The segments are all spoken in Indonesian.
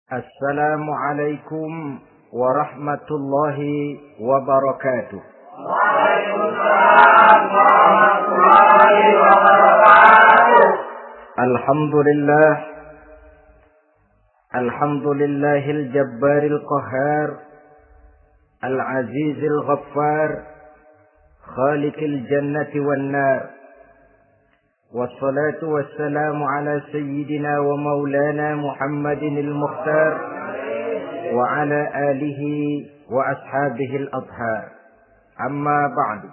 Assalamualaikum warahmatullahi wabarakatuh. Waalaikumsalam warahmatullahi wabarakatuh. Alhamdulillahil jabbaril qahhar, al-azizil ghaffar, khaliqil jannati wan nar. Wassalatu wassalamu ala sayyidina wa maulana Muhammadinil Mukhtar wa ala alihi wa ashabihil adhar. Amma ba'du.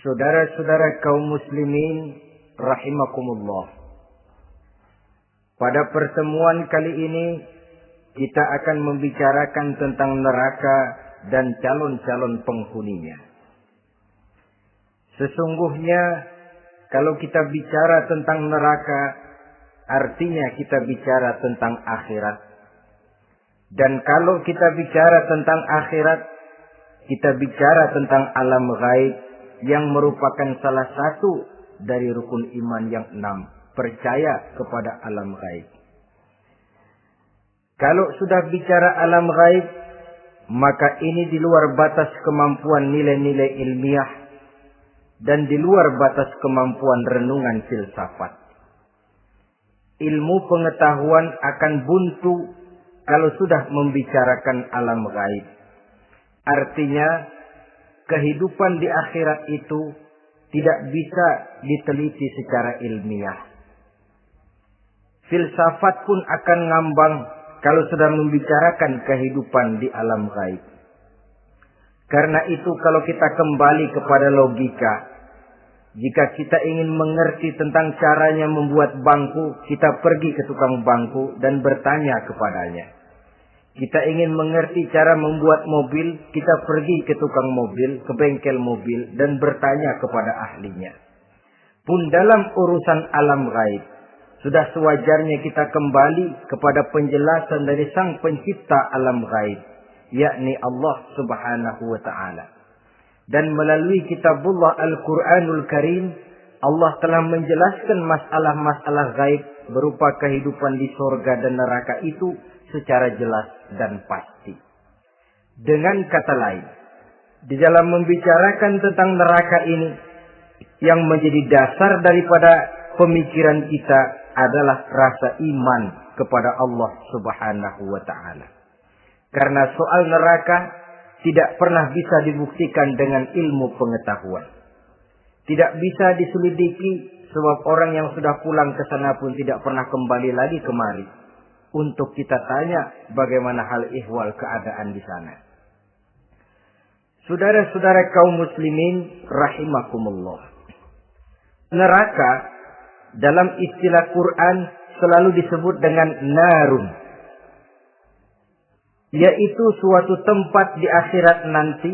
Saudara-saudara kaum muslimin rahimakumullah. Pada pertemuan kali ini kita akan membicarakan tentang neraka dan calon-calon penghuninya. Sesungguhnya kalau kita bicara tentang neraka, artinya kita bicara tentang akhirat. Dan kalau kita bicara tentang akhirat, kita bicara tentang alam gaib yang merupakan salah satu dari rukun iman yang 6, percaya kepada alam gaib. Kalau sudah bicara alam gaib, maka ini di luar batas kemampuan nilai-nilai ilmiah dan di luar batas kemampuan renungan filsafat. Ilmu pengetahuan akan buntu kalau sudah membicarakan alam gaib. Artinya, kehidupan di akhirat itu tidak bisa diteliti secara ilmiah. Filsafat pun akan ngambang kalau sudah membicarakan kehidupan di alam gaib. Karena itu kalau kita kembali kepada logika, jika kita ingin mengerti tentang caranya membuat bangku, kita pergi ke tukang bangku dan bertanya kepadanya. Kita ingin mengerti cara membuat mobil, kita pergi ke tukang mobil, ke bengkel mobil dan bertanya kepada ahlinya. Pun dalam urusan alam gaib, sudah sewajarnya kita kembali kepada penjelasan dari Sang Pencipta alam gaib, yakni Allah Subhanahu wa ta'ala. Dan melalui kitabullah Al-Quranul Karim, Allah telah menjelaskan masalah-masalah gaib berupa kehidupan di surga dan neraka itu secara jelas dan pasti. Dengan kata lain, di dalam membicarakan tentang neraka ini, yang menjadi dasar daripada pemikiran kita adalah rasa iman kepada Allah Subhanahu wa ta'ala. Karena soal neraka tidak pernah bisa dibuktikan dengan ilmu pengetahuan. Tidak bisa diselidiki sebab orang yang sudah pulang ke sana pun tidak pernah kembali lagi kemari untuk kita tanya bagaimana hal ihwal keadaan di sana. Saudara-saudara kaum muslimin rahimakumullah. Neraka dalam istilah Quran selalu disebut dengan narun, yaitu suatu tempat di akhirat nanti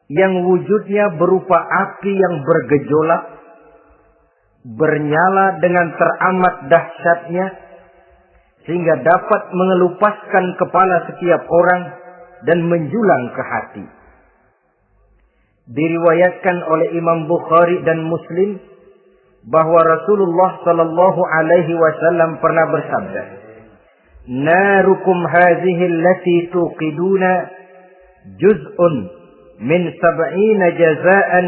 yang wujudnya berupa api yang bergejolak, bernyala dengan teramat dahsyatnya, sehingga dapat mengelupaskan kepala setiap orang dan menjulang ke hati. Diriwayatkan oleh Imam Bukhari dan Muslim bahwa Rasulullah sallallahu alaihi wasallam pernah bersabda, "Narukum hadhihi allati tuqiduna juz'un min 70 jazaan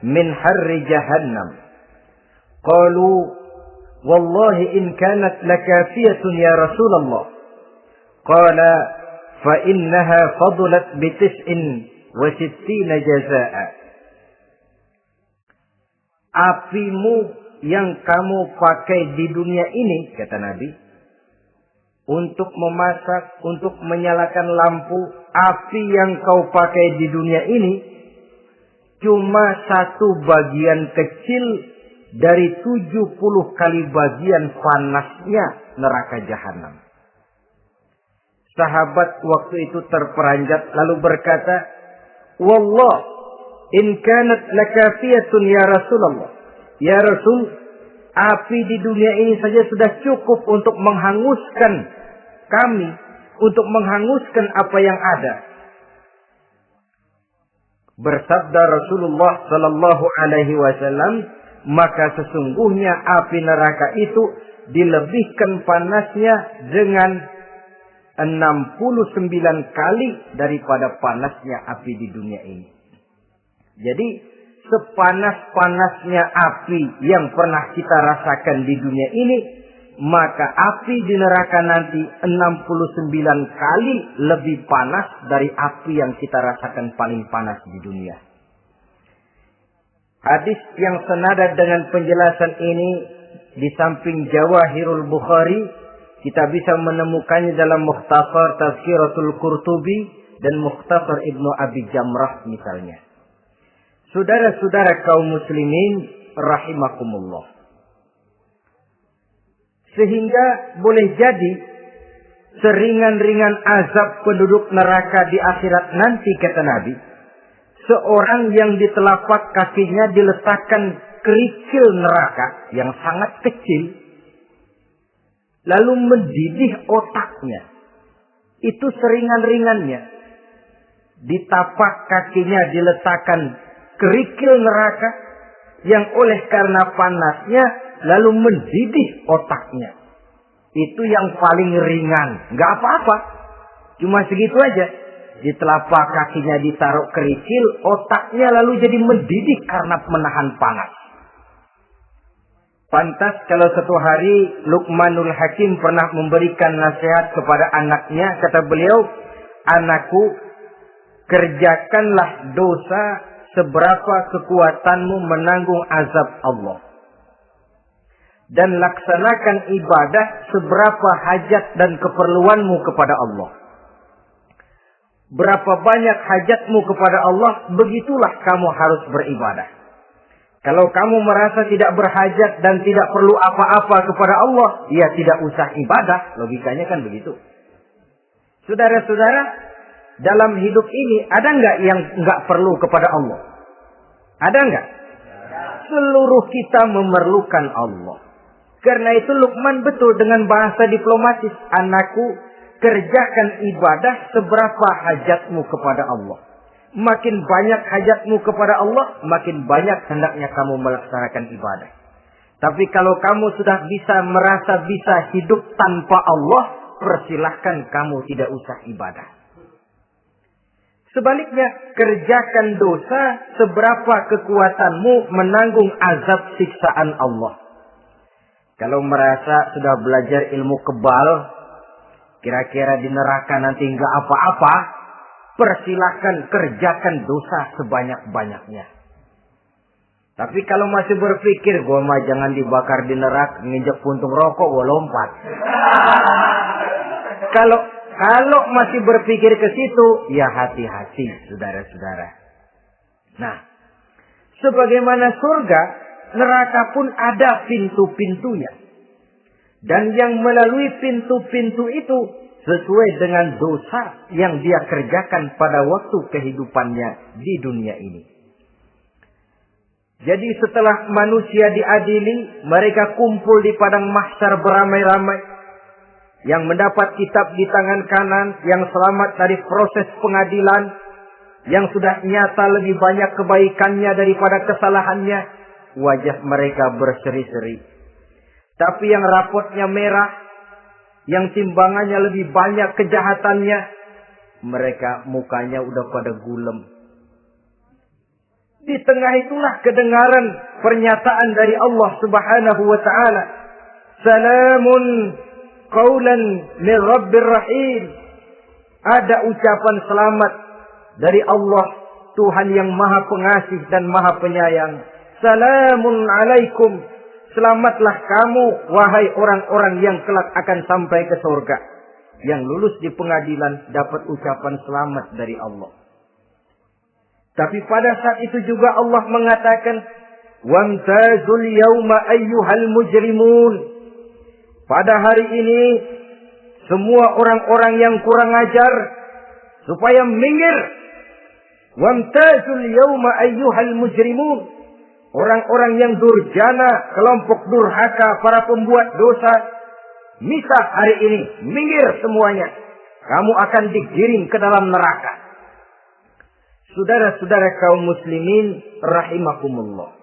min harri jahannam." Qalu, "Wallahi in kanat lakafiyatun ya Rasulullah." Qala, "Fa innaha fadlat bi 69 jazaa." Apimu yang kamu pakai di dunia ini, kata Nabi, untuk memasak, untuk menyalakan lampu, api yang kau pakai di dunia ini cuma satu bagian kecil dari 70 kali bagian panasnya neraka jahanam. Sahabat waktu itu terperanjat lalu berkata, "Wallah, in kanat lakafiyatun ya Rasulullah." Ya Rasul, api di dunia ini saja sudah cukup untuk menghanguskan kami, untuk menghanguskan apa yang ada. Bersabda Rasulullah sallallahu alaihi wasallam, maka sesungguhnya api neraka itu dilebihkan panasnya dengan 69 kali daripada panasnya api di dunia ini. Jadi sepanas-panasnya api yang pernah kita rasakan di dunia ini, maka api di neraka nanti 69 kali lebih panas dari api yang kita rasakan paling panas di dunia. Hadis yang senada dengan penjelasan ini di samping Jawahirul Bukhari, kita bisa menemukannya dalam Mukhtasar Tazkiratul Qurtubi dan Mukhtasar Ibnu Abi Jamrah misalnya. Saudara-saudara kaum muslimin rahimakumullah. Sehingga boleh jadi seringan-ringan azab penduduk neraka di akhirat nanti, kata Nabi, seorang yang di telapak kakinya diletakkan kerikil neraka yang sangat kecil, lalu mendidih otaknya. Itu seringan-ringannya. Di tapak kakinya diletakkan kerikil neraka yang oleh karena panasnya lalu mendidih otaknya. Itu yang paling ringan. Nggak apa-apa. Cuma segitu aja. Di telapak kakinya ditaruh kerikil, otaknya lalu jadi mendidih karena menahan panas. Pantas kalau satu hari Luqmanul Hakim pernah memberikan nasihat kepada anaknya. Kata beliau, anakku, kerjakanlah dosa seberapa kekuatanmu menanggung azab Allah. Dan laksanakan ibadah seberapa hajat dan keperluanmu kepada Allah. Berapa banyak hajatmu kepada Allah, begitulah kamu harus beribadah. Kalau kamu merasa tidak berhajat dan tidak perlu apa-apa kepada Allah, ya tidak usah ibadah. Logikanya kan begitu. Saudara-saudara, dalam hidup ini ada nggak yang nggak perlu kepada Allah? Ada nggak? Seluruh kita memerlukan Allah. Karena itu Luqman betul dengan bahasa diplomatis. Anakku, kerjakan ibadah seberapa hajatmu kepada Allah. Makin banyak hajatmu kepada Allah, makin banyak hendaknya kamu melaksanakan ibadah. Tapi kalau kamu sudah merasa bisa hidup tanpa Allah, persilahkan kamu tidak usah ibadah. Sebaliknya, kerjakan dosa seberapa kekuatanmu menanggung azab siksaan Allah. Kalau merasa sudah belajar ilmu kebal, kira-kira di neraka nanti enggak apa-apa, persilahkan kerjakan dosa sebanyak-banyaknya. Tapi kalau masih berpikir, gua mah jangan dibakar di neraka, nginjek puntung rokok, gua lompat. Kalau masih berpikir ke situ, ya hati-hati, saudara-saudara. Nah, sebagaimana surga, neraka pun ada pintu-pintunya. Dan yang melalui pintu-pintu itu sesuai dengan dosa yang dia kerjakan pada waktu kehidupannya di dunia ini. Jadi setelah manusia diadili, mereka kumpul di padang mahsyar beramai-ramai. Yang mendapat kitab di tangan kanan, yang selamat dari proses pengadilan, yang sudah nyata lebih banyak kebaikannya daripada kesalahannya, wajah mereka berseri-seri. Tapi yang rapotnya merah, yang timbangannya lebih banyak kejahatannya, mereka mukanya udah pada gulem. Di tengah itulah kedengaran pernyataan dari Allah Subhanahu wa taala. Salamun qaulan min Rabbir Rahim. Ada ucapan selamat dari Allah, Tuhan yang Maha Pengasih dan Maha Penyayang. Salamun alaikum. Selamatlah kamu, wahai orang-orang yang kelak akan sampai ke surga. Yang lulus di pengadilan dapat ucapan selamat dari Allah. Tapi pada saat itu juga Allah mengatakan, wamtazul yawma ayyuhal mujrimun. Pada hari ini, semua orang-orang yang kurang ajar, supaya minggir. Wamtazul yawma ayyuhal mujrimun. Orang-orang yang durjana, kelompok durhaka, para pembuat dosa, misah hari ini, minggir semuanya. Kamu akan digiring ke dalam neraka. Saudara-saudara kaum muslimin rahimakumullah.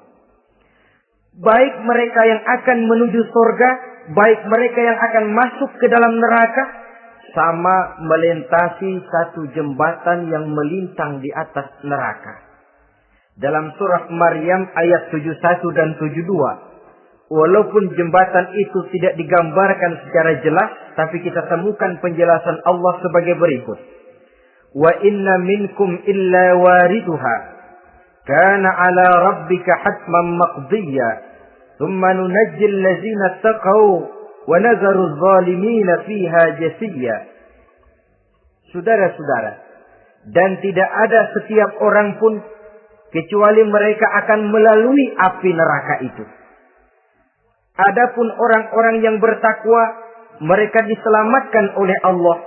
baik mereka yang akan menuju surga, baik mereka yang akan masuk ke dalam neraka, sama melintasi satu jembatan yang melintang di atas neraka. Dalam surah Maryam ayat 71 dan 72. Walaupun jembatan itu tidak digambarkan secara jelas, tapi kita temukan penjelasan Allah sebagai berikut. Wa inna minkum illa wariduha. Kana ala rabbika hatman maqdiyya. Thumma nunajjil lazina taqaw. Wa nazaru zalimina fiha jasiyya. Saudara-saudara, dan tidak ada setiap orang pun kecuali mereka akan melalui api neraka itu. Adapun orang-orang yang bertakwa, mereka diselamatkan oleh Allah.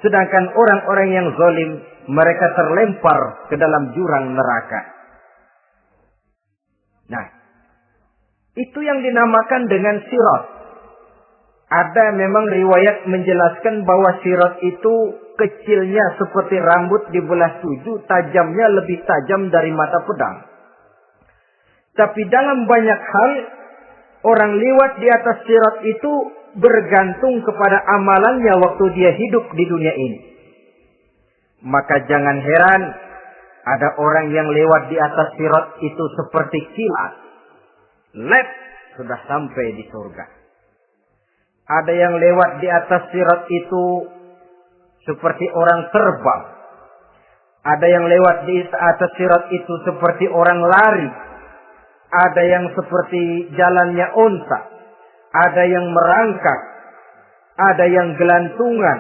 Sedangkan orang-orang yang zalim, mereka terlempar ke dalam jurang neraka. Nah, itu yang dinamakan dengan sirat. Ada memang riwayat menjelaskan bahwa sirat itu kecilnya seperti rambut dibelah 7, tajamnya lebih tajam dari mata pedang. Tapi dalam banyak hal, orang lewat di atas sirat itu bergantung kepada amalannya waktu dia hidup di dunia ini. Maka jangan heran ada orang yang lewat di atas sirat itu seperti kilat. Lep, sudah sampai di surga. Ada yang lewat di atas sirat itu seperti orang terbang. Ada yang lewat di atas sirat itu seperti orang lari. Ada yang seperti jalannya unta. Ada yang merangkak. Ada yang gelantungan.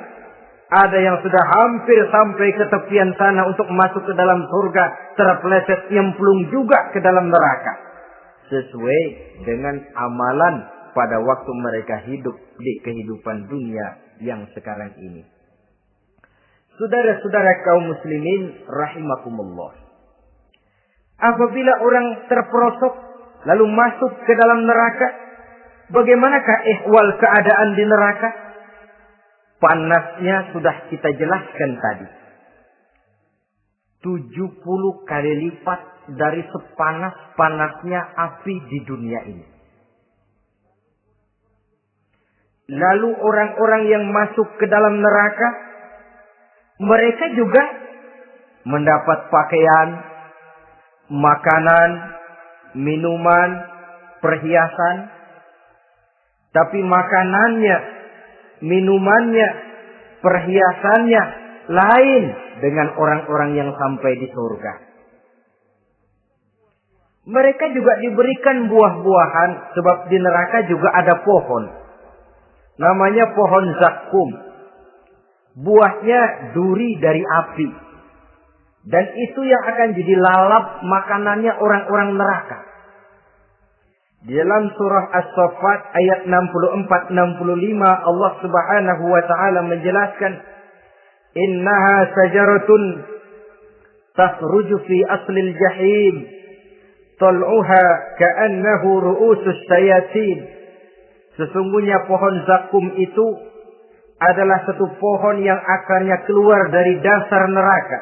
Ada yang sudah hampir sampai ke tepian sana untuk masuk ke dalam surga. Terpeleset nyemplung juga ke dalam neraka. Sesuai dengan amalan pada waktu mereka hidup di kehidupan dunia yang sekarang ini. Saudara-saudara kaum muslimin rahimakumullah. Apabila orang terperosok lalu masuk ke dalam neraka, bagaimanakah ihwal keadaan di neraka? Panasnya sudah kita jelaskan tadi. 70 kali lipat dari sepanas-panasnya api di dunia ini. Lalu orang-orang yang masuk ke dalam neraka, mereka juga mendapat pakaian, makanan, minuman, perhiasan. Tapi makanannya, minumannya, perhiasannya lain dengan orang-orang yang sampai di surga. Mereka juga diberikan buah-buahan, sebab di neraka juga ada pohon. Namanya pohon zakum. Buahnya duri dari api. Dan itu yang akan jadi lalap makanannya orang-orang neraka. Di dalam surah As-Saffat ayat 64-65 Allah Subhanahu wa taala menjelaskan, "Innaha sajaratun takhruju fi aslil jahim, tal'uha ka'annahu ru'usus sayatin." Sesungguhnya pohon zakum itu adalah satu pohon yang akarnya keluar dari dasar neraka,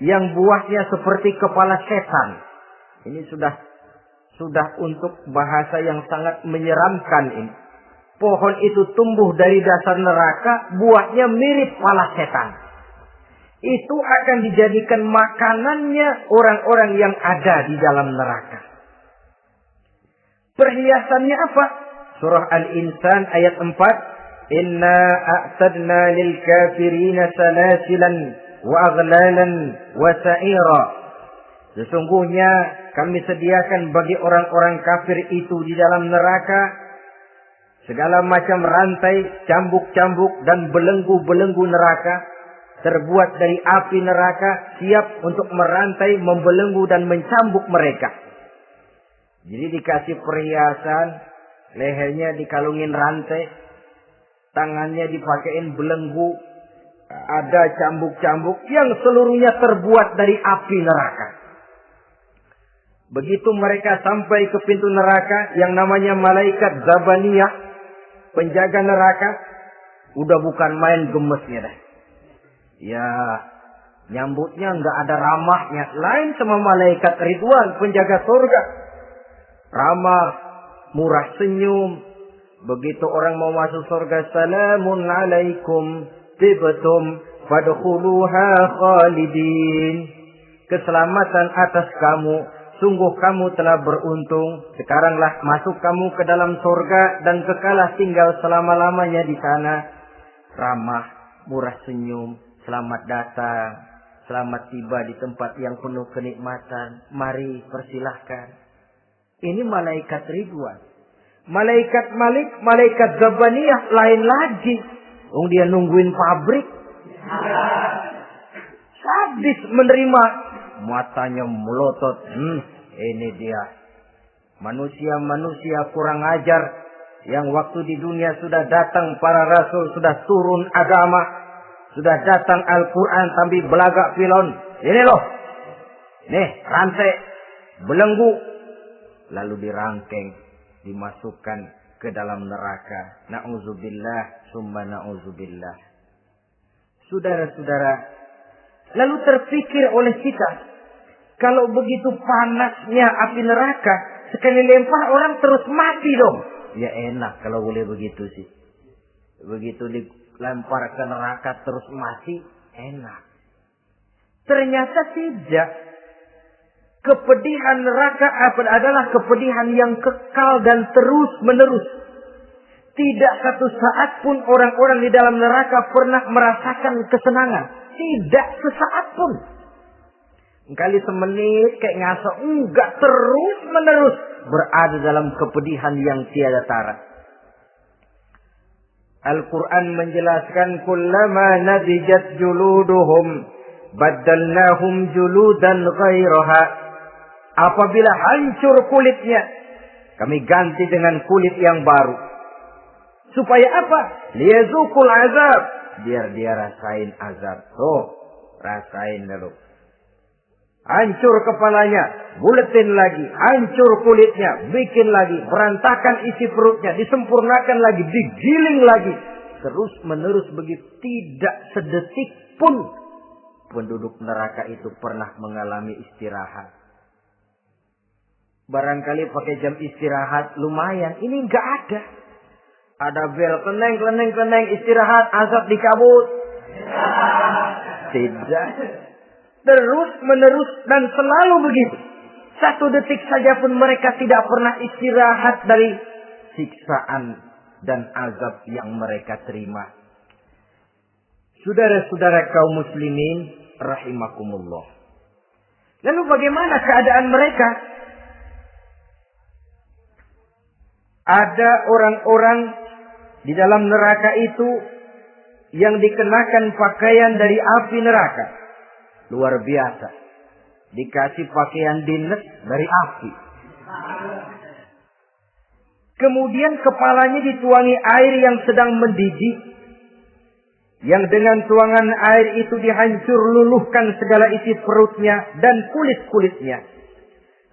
yang buahnya seperti kepala setan. Ini sudah untuk bahasa yang sangat menyeramkan ini. Pohon itu tumbuh dari dasar neraka, buahnya mirip kepala setan. Itu akan dijadikan makanannya orang-orang yang ada di dalam neraka. Perhiasannya apa? Surah Al-Insan ayat 4. Inna a'tadna lil kafirina salasilan wa aghlalan wa sa'ira. Sesungguhnya kami sediakan bagi orang-orang kafir itu di dalam neraka segala macam rantai, cambuk-cambuk dan belenggu-belenggu neraka terbuat dari api neraka, siap untuk merantai, membelenggu dan mencambuk mereka. Jadi dikasih perhiasan, lehernya dikalungin rantai, tangannya dipakein belenggu, ada cambuk-cambuk yang seluruhnya terbuat dari api neraka. Begitu mereka sampai ke pintu neraka yang namanya malaikat Zabaniyah, penjaga neraka, udah bukan main gemesnya dah. Ya, nyambutnya nggak ada ramahnya, lain sama malaikat Ridwan, penjaga surga. ramah, murah senyum. Begitu orang mau masuk surga, salamun alaikum tibtum fadkhuluha khalidin. Keselamatan atas kamu, sungguh kamu telah beruntung. Sekaranglah masuk kamu ke dalam surga dan kekalah tinggal selama-lamanya di sana. Ramah, murah senyum, selamat datang, selamat tiba di tempat yang penuh kenikmatan. Mari persilahkan. Ini malaikat Ridwan. Malaikat Malik, malaikat Zabaniyah lain lagi. Dia nungguin pabrik. Sadis menerima. Matanya melotot. Ini dia. Manusia-manusia kurang ajar. Yang waktu di dunia sudah datang para rasul. Sudah turun agama. Sudah datang Al-Quran tapi belagak pilon. Ini loh. Nih rantai. Belenggu. Lalu dirangkeng. Dimasukkan ke dalam neraka. Na'udzubillah. Summa na'udzubillah. Saudara-saudara. Lalu terpikir oleh kita. Kalau begitu panasnya api neraka. Sekali lempar orang terus mati dong. Ya enak kalau boleh begitu sih. Begitu dilempar ke neraka terus mati. Enak. Ternyata tidak. Kepedihan neraka adalah kepedihan yang kekal dan terus menerus. Tidak satu saat pun orang-orang di dalam neraka pernah merasakan kesenangan. Tidak sesaat pun. Kali semenit kayak ngaso. Enggak, terus menerus berada dalam kepedihan yang tiada tara. Al-Quran menjelaskan. Kullama nadijat juluduhum. Baddalnahum juludan ghairaha. Apabila hancur kulitnya, kami ganti dengan kulit yang baru. Supaya apa? Liyazukul azab. Biar dia rasain azab. Rasain dulu. Hancur kepalanya, buletin lagi. Hancur kulitnya, bikin lagi. Berantakan isi perutnya, disempurnakan lagi, digiling lagi. Terus menerus begitu. Tidak sedetik pun penduduk neraka itu pernah mengalami istirahat. Barangkali pakai jam istirahat lumayan. Ini enggak ada. Ada bel keneng istirahat, azab dicabut. Tidak. Terus menerus dan selalu begitu. Satu detik saja pun mereka tidak pernah istirahat dari siksaan dan azab yang mereka terima. Saudara-saudara kaum muslimin rahimakumullah. Lalu bagaimana keadaan mereka? Ada orang-orang di dalam neraka itu yang dikenakan pakaian dari api neraka. Luar biasa. Dikasih pakaian dinas dari api. Kemudian kepalanya dituangi air yang sedang mendidih. Yang dengan tuangan air itu dihancur luluhkan segala isi perutnya dan kulit-kulitnya.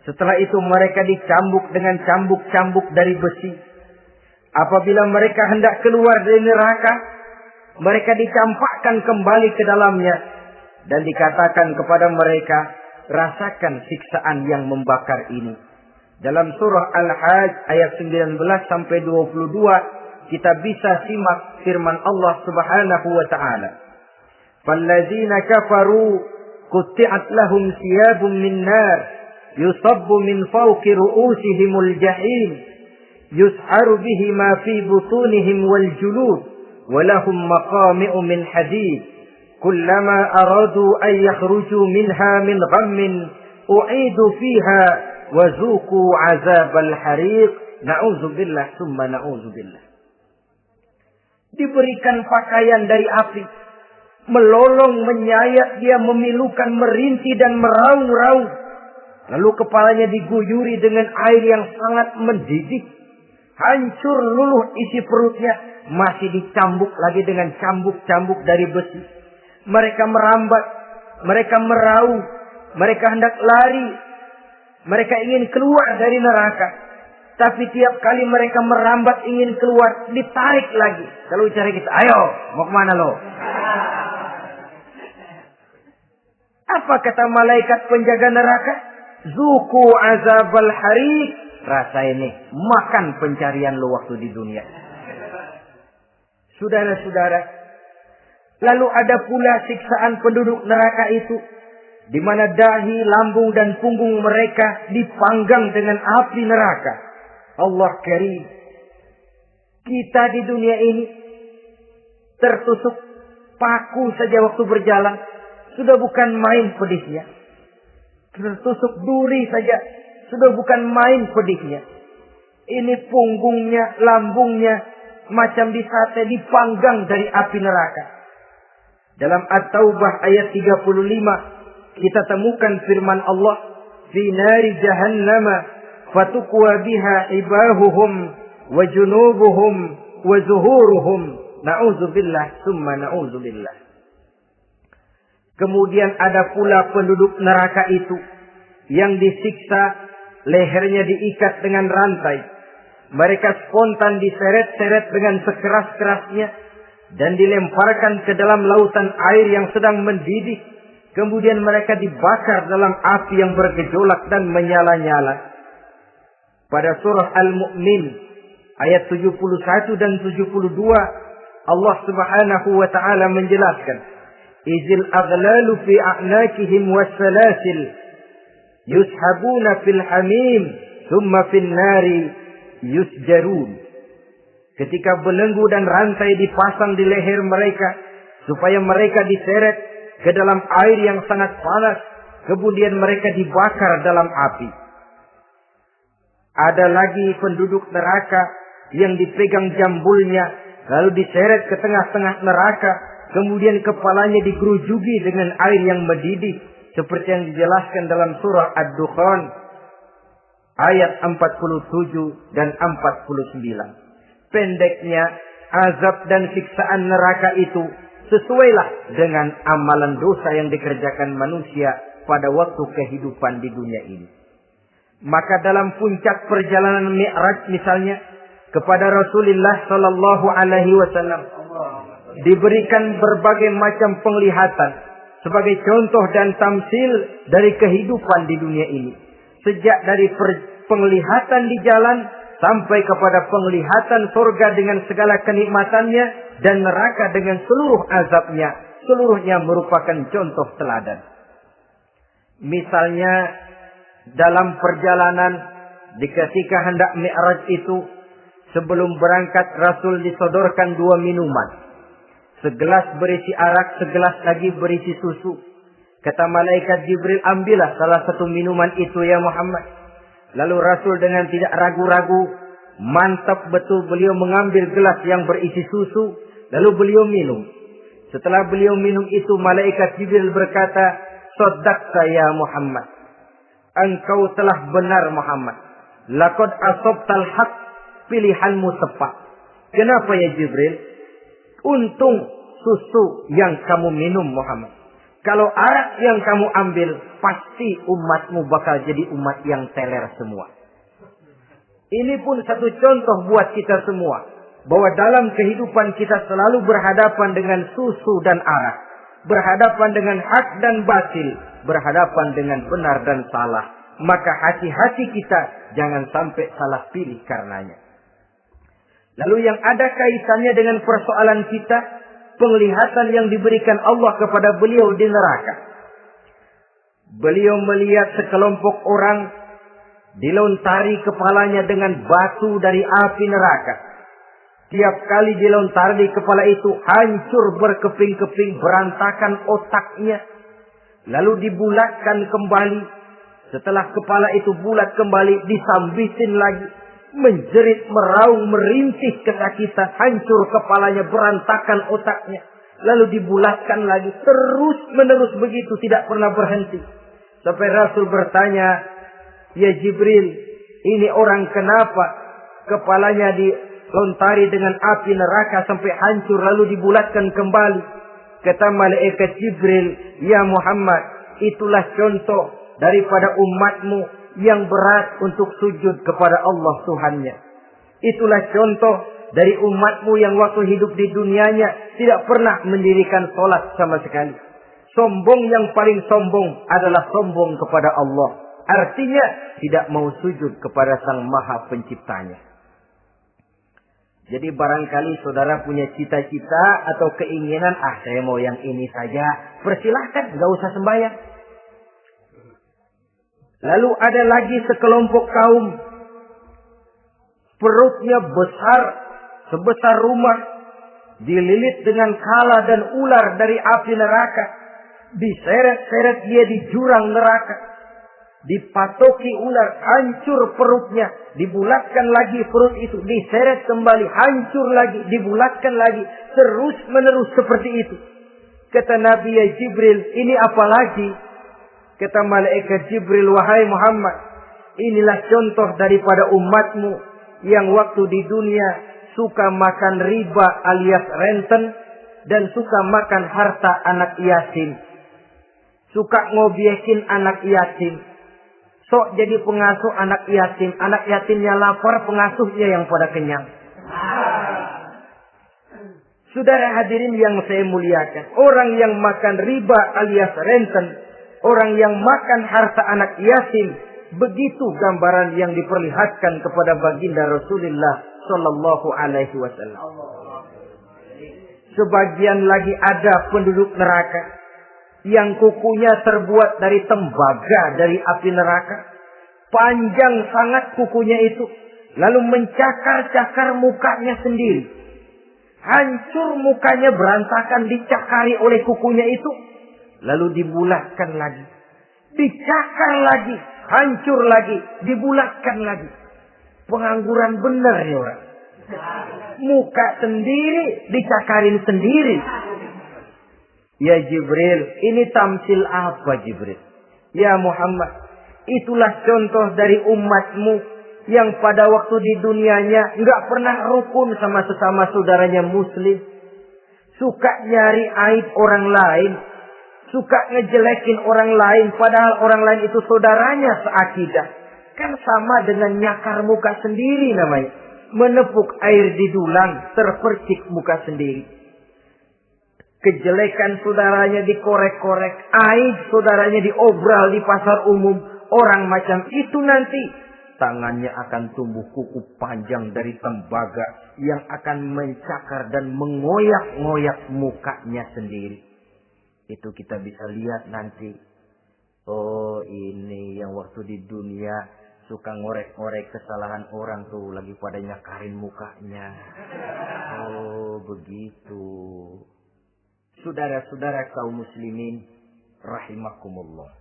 Setelah itu mereka dicambuk dengan cambuk-cambuk dari besi. Apabila mereka hendak keluar dari neraka, mereka dicampakkan kembali ke dalamnya. Dan dikatakan kepada mereka, rasakan siksaan yang membakar ini. Dalam surah Al-Hajj ayat 19 sampai 22, kita bisa simak firman Allah Subhanahu wa taala. Fallazina kafaru qutti'at lahum thiyabun min nar يصب من فوق رؤوسهم الجحيم يسحر به ما في بطونهم والجلود ولهم مقامع من حديد كلما أرادوا أن يخرجوا منها من غم أعيدوا فيها وذوقوا عذاب الحريق نعوذ بالله ثم نعوذ بالله. Diberikan pakaian dari api, melolong, menyayat dia, memilukan, merintih dan meraung-raung. Lalu kepalanya diguyuri dengan air yang sangat mendidih. Hancur luluh isi perutnya. Masih dicambuk lagi dengan cambuk-cambuk dari besi. Mereka merambat. Mereka meraung. Mereka hendak lari. Mereka ingin keluar dari neraka. Tapi tiap kali mereka merambat ingin keluar, ditarik lagi. Kalau bicara kita, ayo, mau kemana lo? Apa kata malaikat penjaga neraka? Zuku azabal hariq, rasa ini makan pencarian lu waktu di dunia. Saudara-saudara, lalu ada pula siksaan penduduk neraka itu, di mana dahi, lambung dan punggung mereka dipanggang dengan api neraka. Allah karim. Kita di dunia ini tertusuk paku saja waktu berjalan sudah bukan main pedihnya. Tertusuk duri saja sudah bukan main pedihnya. Ini punggungnya, lambungnya macam disate, dipanggang dari api neraka. Dalam At-Taubah ayat 35 kita temukan firman Allah, fi nari jahannam fatukwa biha ibahuhum wa junubuhum wa zuhuruhum, na'udzubillah summa na'udzubillah. Kemudian ada pula penduduk neraka itu yang disiksa, lehernya diikat dengan rantai. Mereka spontan diseret-seret dengan sekeras-kerasnya dan dilemparkan ke dalam lautan air yang sedang mendidih. Kemudian mereka dibakar dalam api yang bergejolak dan menyala-nyala. Pada surah Al-Mu'min ayat 71 dan 72 Allah Subhanahu wa taala menjelaskan, izil aghlalu fi a'nakihim wassalasil yushabuna fil hamim thumma fin nari yusjarun. Ketika belenggu dan rantai dipasang di leher mereka supaya mereka diseret ke dalam air yang sangat panas, kemudian mereka dibakar dalam api. Ada lagi penduduk neraka yang dipegang jambulnya lalu diseret ke tengah-tengah neraka, kemudian kepalanya digerujuki dengan air yang mendidih seperti yang dijelaskan dalam surah Ad-Dukhan ayat 47 dan 49. Pendeknya, azab dan siksaan neraka itu sesuailah dengan amalan dosa yang dikerjakan manusia pada waktu kehidupan di dunia ini. Maka dalam puncak perjalanan Mi'raj misalnya, kepada Rasulullah sallallahu alaihi wasallam diberikan berbagai macam penglihatan sebagai contoh dan tamsil dari kehidupan di dunia ini. Sejak dari penglihatan di jalan sampai kepada penglihatan surga dengan segala kenikmatannya dan neraka dengan seluruh azabnya, seluruhnya merupakan contoh teladan. Misalnya dalam perjalanan ketika hendak Mi'raj itu, sebelum berangkat Rasul disodorkan 2 minuman. Segelas berisi arak, segelas lagi berisi susu. Kata malaikat Jibril, ambillah salah satu minuman itu ya Muhammad. Lalu Rasul dengan tidak ragu-ragu, mantap betul beliau mengambil gelas yang berisi susu. Lalu beliau minum. Setelah beliau minum itu, malaikat Jibril berkata, Shaddaqta ya Muhammad. Engkau telah benar Muhammad. Laqad asabtal haq, pilihanmu tepat. Kenapa ya Jibril? Untung susu yang kamu minum Muhammad. Kalau arak yang kamu ambil, pasti umatmu bakal jadi umat yang teler semua. Ini pun satu contoh buat kita semua, bahwa dalam kehidupan kita selalu berhadapan dengan susu dan arak, berhadapan dengan hak dan batil, berhadapan dengan benar dan salah. Maka hati-hati kita jangan sampai salah pilih karenanya. Lalu yang ada kaitannya dengan persoalan kita, penglihatan yang diberikan Allah kepada beliau di neraka. Beliau melihat sekelompok orang dilontari kepalanya dengan batu dari api neraka. Tiap kali dilontari kepala itu hancur berkeping-keping, berantakan otaknya. Lalu dibulatkan kembali. Setelah kepala itu bulat kembali, disambitin lagi. Menjerit, meraung, merintih kesakitan, hancur kepalanya, berantakan otaknya. Lalu dibulatkan lagi, terus menerus begitu, tidak pernah berhenti. Sampai Rasul bertanya, ya Jibril, ini orang kenapa kepalanya dilontari dengan api neraka sampai hancur lalu dibulatkan kembali? Kata malaikat Jibril, ya Muhammad, itulah contoh daripada umatmu yang berat untuk sujud kepada Allah Tuhannya. Itulah contoh dari umatmu yang waktu hidup di dunianya tidak pernah mendirikan sholat sama sekali. Sombong yang paling sombong adalah sombong kepada Allah. Artinya tidak mau sujud kepada Sang Maha Penciptanya. Jadi barangkali saudara punya cita-cita atau keinginan, saya mau yang ini saja. Persilahkan, gak usah sembahyang. Lalu ada lagi sekelompok kaum. Perutnya besar, sebesar rumah. Dililit dengan kala dan ular dari api neraka. Diseret-seret dia di jurang neraka. Dipatoki ular, hancur perutnya. Dibulatkan lagi perut itu. Diseret kembali, hancur lagi. Dibulatkan lagi. Terus menerus seperti itu. Kata Nabi ya Jibril, ini apa lagi? Kata malaikat Jibril, wahai Muhammad, inilah contoh daripada umatmu yang waktu di dunia suka makan riba alias renten dan suka makan harta anak yatim. Suka ngobyekin anak yatim. Sok jadi pengasuh anak yatim. Anak yatimnya lapar, pengasuhnya yang pada kenyang. Saudara hadirin yang saya muliakan. Orang yang makan riba alias renten. Orang yang makan harta anak yatim. Begitu gambaran yang diperlihatkan kepada baginda Rasulullah Sallallahu Alaihi Wasallam. Sebagian lagi ada penduduk neraka. Yang kukunya terbuat dari tembaga dari api neraka. Panjang sangat kukunya itu. Lalu mencakar-cakar mukanya sendiri. Hancur mukanya berantakan dicakari oleh kukunya itu. Lalu dibulatkan lagi. Dicakar lagi. Hancur lagi. Dibulatkan lagi. Pengangguran benar ya orang. Muka sendiri dicakarin sendiri. Ya Jibril, ini tamsil apa Jibril? Ya Muhammad, itulah contoh dari umatmu yang pada waktu di dunianya nggak pernah rukun sama sesama saudaranya muslim. Suka nyari aib orang lain. Suka ngejelekin orang lain padahal orang lain itu saudaranya seakidah. Kan sama dengan nyakar muka sendiri namanya. Menepuk air di dulang, terpercik muka sendiri. Kejelekan saudaranya dikorek-korek. Aib saudaranya diobral di pasar umum. Orang macam itu nanti. Tangannya akan tumbuh kuku panjang dari tembaga. Yang akan mencakar dan mengoyak-ngoyak mukanya sendiri. Itu kita bisa lihat nanti. Oh ini yang waktu di dunia suka ngorek-ngorek kesalahan orang tuh. Lagi pada nyakarin mukanya. Oh begitu. Saudara-saudara kaum muslimin rahimakumullah.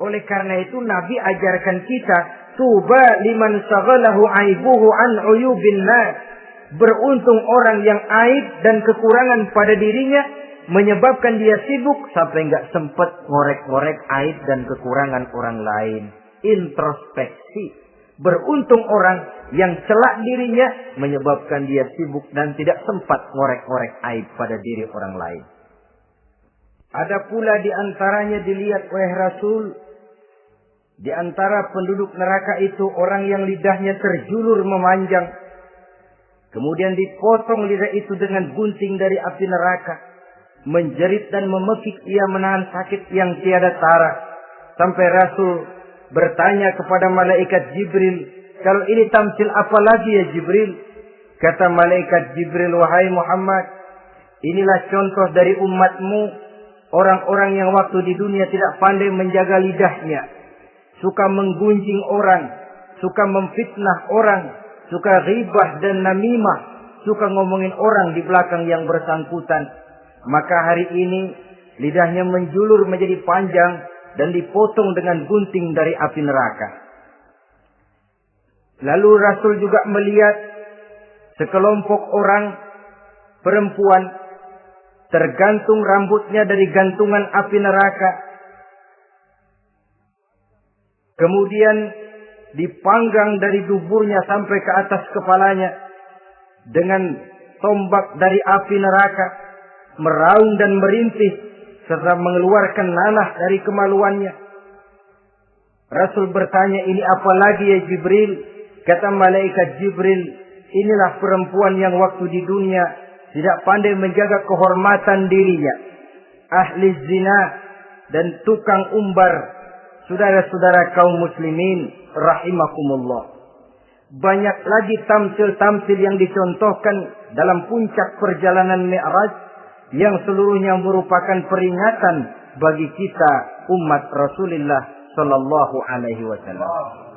Oleh karena itu Nabi ajarkan kita, tuba liman saghalahu aibuhu an uyubin nas. Beruntung orang yang aib dan kekurangan pada dirinya menyebabkan dia sibuk sampai enggak sempat ngorek-ngorek aib dan kekurangan orang lain. Introspeksi. Beruntung orang yang celak dirinya menyebabkan dia sibuk dan tidak sempat ngorek-ngorek aib pada diri orang lain. Ada pula di antaranya dilihat oleh Rasul. Di antara penduduk neraka itu orang yang lidahnya terjulur memanjang. Kemudian dipotong lidah itu dengan gunting dari api neraka. Menjerit dan memekik ia menahan sakit yang tiada tara. Sampai Rasul bertanya kepada malaikat Jibril, kalau ini tamsil apa lagi ya Jibril? Kata malaikat Jibril, wahai Muhammad, inilah contoh dari umatmu, orang-orang yang waktu di dunia tidak pandai menjaga lidahnya, suka menggunjing orang, suka memfitnah orang, suka ghibah dan namimah, suka ngomongin orang di belakang yang bersangkutan. Maka hari ini lidahnya menjulur menjadi panjang dan dipotong dengan gunting dari api neraka. Lalu Rasul juga melihat sekelompok orang perempuan tergantung rambutnya dari gantungan api neraka. Kemudian dipanggang dari duburnya sampai ke atas kepalanya dengan tombak dari api neraka, meraung dan merintih serta mengeluarkan nanah dari kemaluannya. Rasul bertanya, ini apa lagi ya Jibril? Kata malaikat Jibril, inilah perempuan yang waktu di dunia tidak pandai menjaga kehormatan dirinya. Ahli zina dan tukang umbar saudara-saudara kaum muslimin rahimakumullah, banyak lagi tamsil-tamsil yang dicontohkan dalam puncak perjalanan Mi'raj yang seluruhnya merupakan peringatan bagi kita umat Rasulullah sallallahu alaihi wasallam.